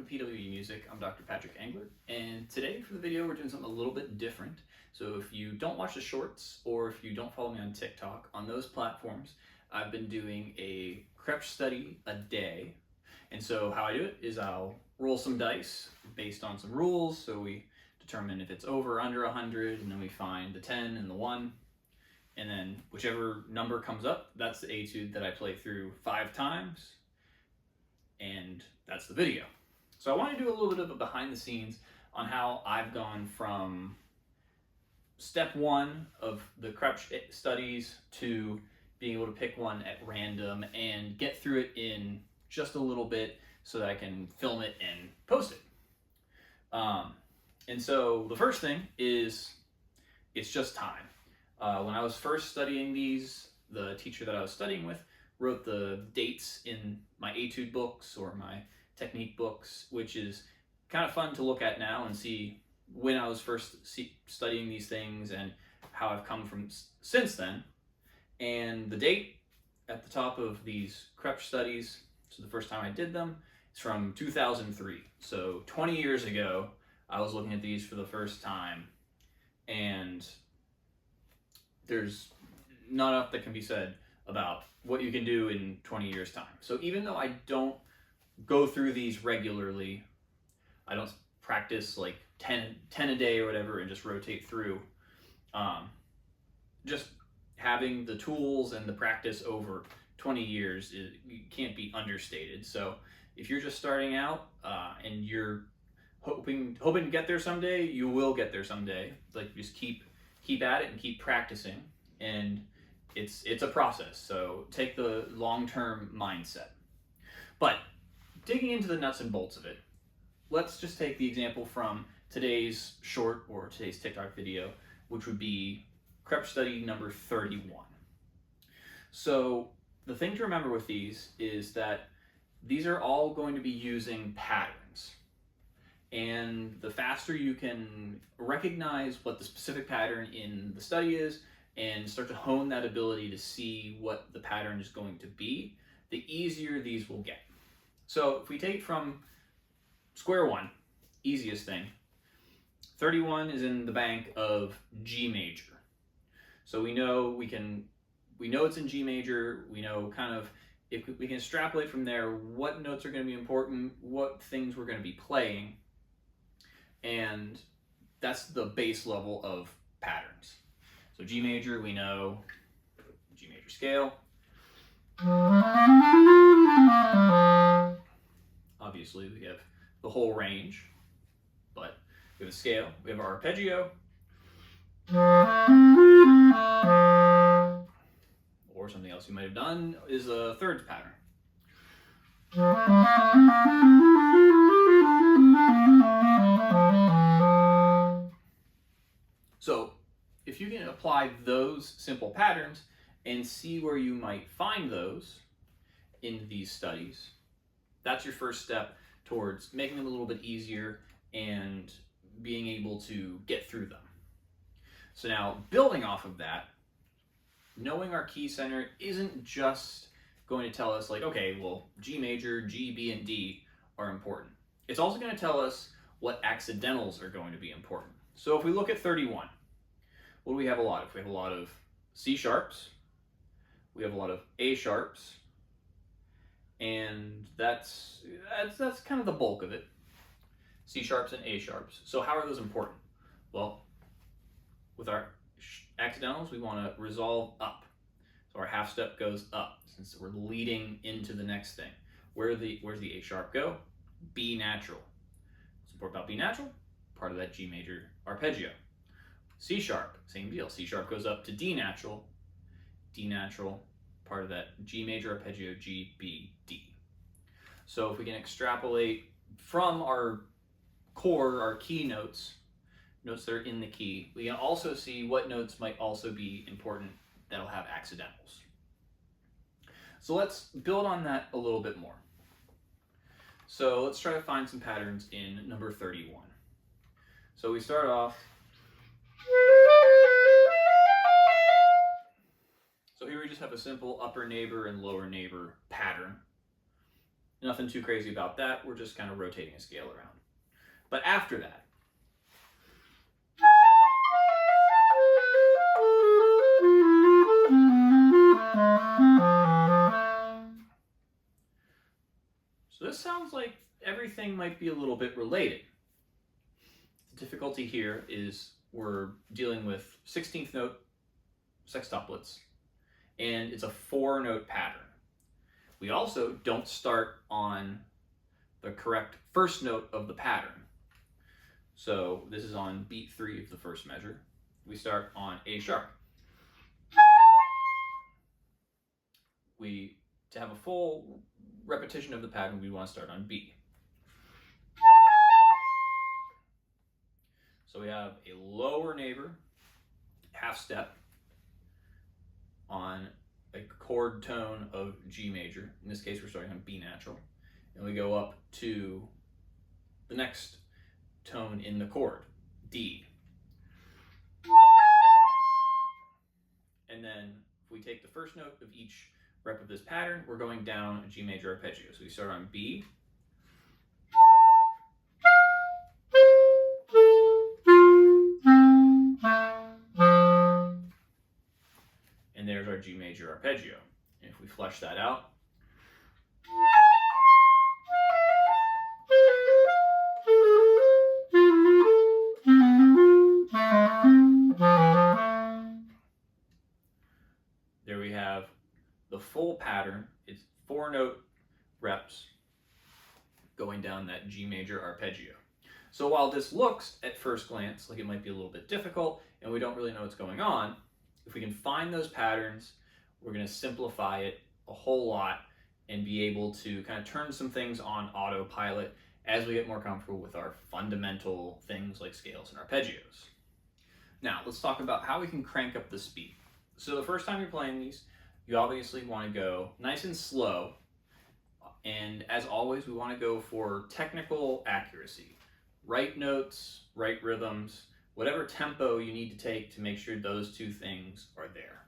welcome to PWE Music. I'm Dr. Patrick Engler, and today for the video we're doing something a little bit different. So if you don't watch the shorts, or if you don't follow me on TikTok, on those platforms, I've been doing a Kroepsch study a day. And so how I do it is I'll roll some dice based on some rules, so we determine if it's over or under 100, and then we find the 10 and the 1. And then whichever number comes up, that's the etude that I play through 5 times. And that's the video. So I want to do a little bit of a behind the scenes on how I've gone from step 1 of the Kroepsch studies to being able to pick one at random and get through it in just a little bit so that I can film it and post it. And so the first thing is it's just time. When I was first studying these, the teacher that I was studying with wrote the dates in my etude books or my technique books, which is kind of fun to look at now and see when I was first studying these things and how I've come from since then. And the date at the top of these Kroepsch studies, so the first time I did them, is from 2003. So 20 years ago, I was looking at these for the first time, and there's not enough that can be said about what you can do in 20 years time. So even though I don't go through these regularly, I don't practice like 10 a day or whatever and just rotate through, just having the tools and the practice over 20 years can't be understated. So if you're just starting out and you're hoping to get there someday, you will get there someday. Like, just keep at it and keep practicing, and it's a process, so take the long-term mindset. But digging into the nuts and bolts of it, let's just take the example from today's short or today's TikTok video, which would be Kroepsch study number 31. So the thing to remember with these is that these are all going to be using patterns. And the faster you can recognize what the specific pattern in the study is and start to hone that ability to see what the pattern is going to be, the easier these will get. So if we take from square one, easiest thing, 31 is in the bank of G major. So we know it's in G major. We know kind of, if we can extrapolate from there, what notes are going to be important, what things we're going to be playing. And that's the base level of patterns. So G major, we know G major scale. Obviously, we have the whole range, but we have a scale, we have our arpeggio, or something else you might have done is a thirds pattern. So if you can apply those simple patterns and see where you might find those in these studies, that's your first step towards making them a little bit easier and being able to get through them. So now, building off of that, knowing our key center isn't just going to tell us like, okay, well, G major, G, B, and D are important. It's also going to tell us what accidentals are going to be important. So if we look at 31, what do we have a lot of? We have a lot of C sharps, we have a lot of A sharps, and that's kind of the bulk of it. C sharps and A sharps. So how are those important? Well, with our accidentals, we want to resolve up. So our half step goes up since we're leading into the next thing. Where's the A sharp go? B natural. What's important about B natural? Part of that G major arpeggio. C sharp, same deal. C sharp goes up to D natural. D natural, part of that G major arpeggio, G, B, D. So if we can extrapolate from our core, our key notes that are in the key, we can also see what notes might also be important that'll have accidentals. So let's build on that a little bit more. So let's try to find some patterns in number 31. So we start off. So here we just have a simple upper neighbor and lower neighbor pattern. Nothing too crazy about that. We're just kind of rotating a scale around. But after that, so this sounds like everything might be a little bit related. The difficulty here is we're dealing with 16th note sextuplets, and it's a 4-note pattern. We also don't start on the correct first note of the pattern. So this is on beat 3 of the first measure. We start on A sharp. To have a full repetition of the pattern, we want to start on B. So we have a lower neighbor, half step, on a chord tone of G major. In this case, we're starting on B natural. And we go up to the next tone in the chord, D. And then if we take the first note of each rep of this pattern, we're going down a G major arpeggio. So we start on B. And there's our G major arpeggio. And if we flesh that out, there we have the full pattern. It's 4-note reps going down that G major arpeggio. So while this looks at first glance like it might be a little bit difficult and we don't really know what's going on, if we can find those patterns, we're going to simplify it a whole lot and be able to kind of turn some things on autopilot as we get more comfortable with our fundamental things like scales and arpeggios. Now, let's talk about how we can crank up the speed. So the first time you're playing these, you obviously want to go nice and slow. And as always, we want to go for technical accuracy. Right notes, right rhythms, whatever tempo you need to take to make sure those two things are there.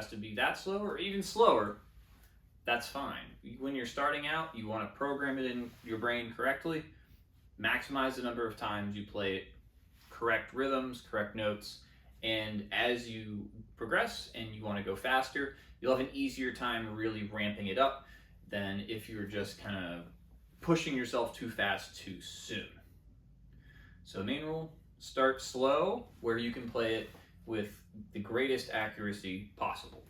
To be that slow or even slower, that's fine. When you're starting out, you want to program it in your brain correctly, maximize the number of times you play it, correct rhythms, correct notes, and as you progress and you want to go faster, you'll have an easier time really ramping it up than if you're just kind of pushing yourself too fast too soon. So main rule, start slow where you can play it with the greatest accuracy possible.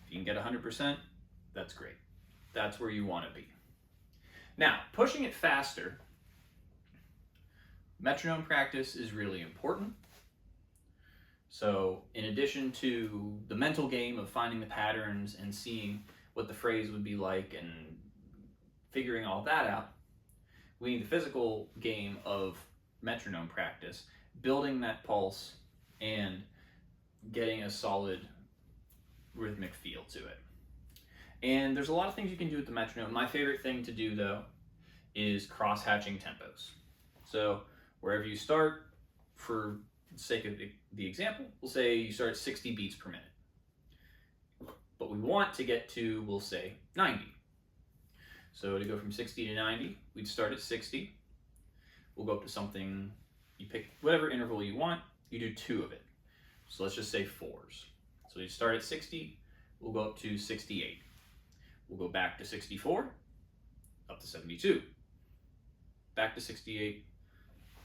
If you can get 100%, that's great. That's where you want to be. Now, pushing it faster, metronome practice is really important. So in addition to the mental game of finding the patterns and seeing what the phrase would be like and figuring all that out, we need the physical game of metronome practice, building that pulse and getting a solid rhythmic feel to it. And there's a lot of things you can do with the metronome. My favorite thing to do, though, is cross-hatching tempos. So wherever you start, for the sake of the example, we'll say you start at 60 beats per minute. But we want to get to, we'll say, 90. So to go from 60 to 90, we'd start at 60. We'll go up to something, you pick whatever interval you want, you do 2 of it. So let's just say 4s. So you start at 60, we'll go up to 68. We'll go back to 64, up to 72. Back to 68,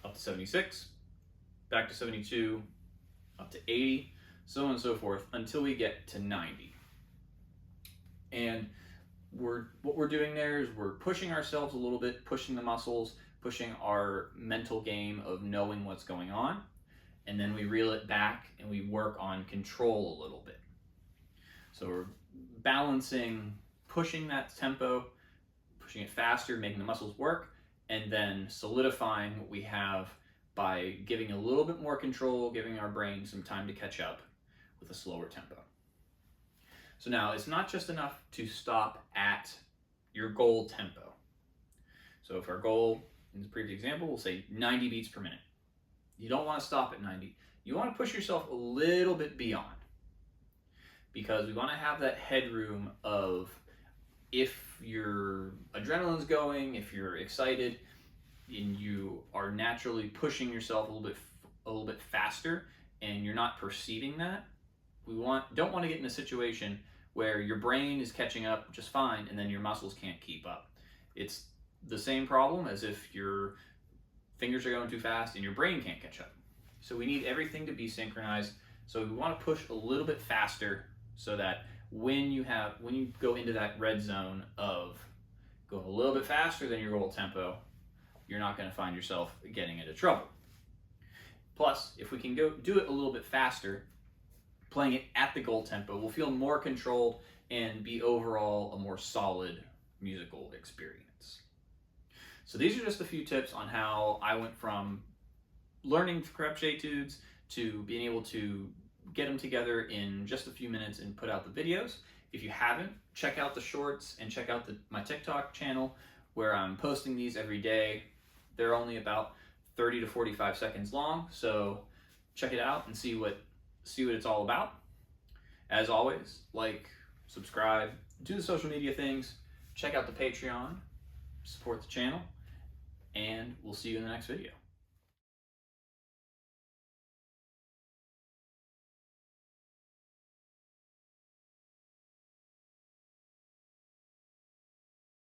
up to 76. Back to 72, up to 80, so on and so forth, until we get to 90. And what we're doing there is we're pushing ourselves a little bit, pushing the muscles, pushing our mental game of knowing what's going on. And then we reel it back and we work on control a little bit. So we're balancing, pushing that tempo, pushing it faster, making the muscles work, and then solidifying what we have by giving a little bit more control, giving our brain some time to catch up with a slower tempo. So now it's not just enough to stop at your goal tempo. So if our goal, in the previous example, we'll say 90 beats per minute. You don't want to stop at 90. You want to push yourself a little bit beyond, because we want to have that headroom of, if your adrenaline's going, if you're excited, and you are naturally pushing yourself a little bit faster, and you're not perceiving that, don't want to get in a situation where your brain is catching up just fine and then your muscles can't keep up. It's the same problem as if your fingers are going too fast and your brain can't catch up. So we need everything to be synchronized. So we want to push a little bit faster, so that when you go into that red zone of going a little bit faster than your goal tempo, you're not going to find yourself getting into trouble. Plus, if we can do it a little bit faster, playing it at the goal tempo, we'll feel more controlled and be overall a more solid musical experience. So these are just a few tips on how I went from learning Kroepsch etudes to being able to get them together in just a few minutes and put out the videos. If you haven't, check out the shorts and check out my TikTok channel, where I'm posting these every day. They're only about 30 to 45 seconds long, so check it out and see what it's all about. As always, like, subscribe, do the social media things, check out the Patreon, support the channel, and we'll see you in the next video.